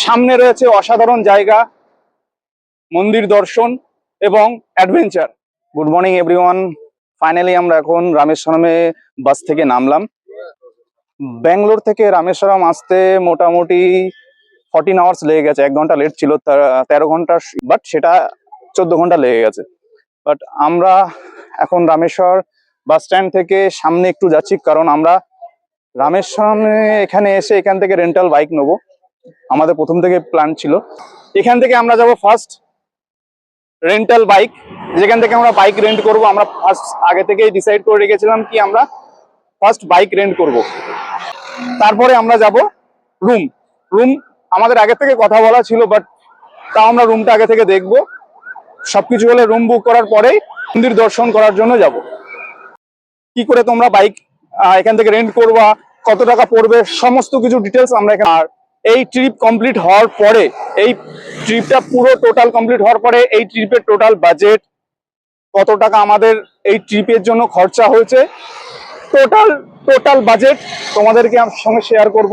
সামনে রয়েছে অসাধারণ জায়গা, মন্দির দর্শন এবং adventure. Good morning everyone. Finally আমরা এখন রামেশ্বরমে বাস থেকে নামলাম। ব্যাঙ্গালোর থেকে রামেশ্বরম আসতে মোটামুটি 14 আওয়ার্স লেগে গেছে। 1 ঘন্টা লেট ছিল, 13 ঘন্টা, বাট সেটা 14 ঘন্টা লেগে গেছে। বাট আমরা এখন রামেশ্বর বাস স্ট্যান্ড থেকে সামনে একটু যাচ্ছি, কারণ আমরা রামেশ্বরমে এখানে এসে এখান থেকে রেন্টাল বাইক নেবো। আমাদের প্রথম থেকে প্ল্যান ছিল এখান থেকে আমরা যাব ফার্স্ট রেন্টাল বাইক, যেখান থেকে আমরা বাইক রেন্ট করব। আমরা ফার্স্ট আগে থেকেই ডিসাইড করে রেখেছিলাম কি আমরা ফার্স্ট বাইক রেন্ট করব, তারপরে আমরা যাব রুম। রুম আমাদের আগে থেকে কথা বলা ছিল, বাট তাও আমরা রুমটা আগে থেকে দেখবো। সবকিছু হলে রুম বুক করার পরেই মন্দির দর্শন করার জন্য যাব। কি করে তোমরা বাইক এখান থেকে রেন্ট করবা, কত টাকা পড়বে, সমস্ত কিছু ডিটেলস আমরা এখানে। আর এই ট্রিপ কমপ্লিট হওয়ার পরে, এই ট্রিপটা পুরো টোটাল কমপ্লিট হওয়ার পরে এই ট্রিপের টোটাল বাজেট, কত টাকা আমাদের এই ট্রিপের জন্য খরচা হয়েছে, টোটাল বাজেট তোমাদেরকে আমার সঙ্গে শেয়ার করব।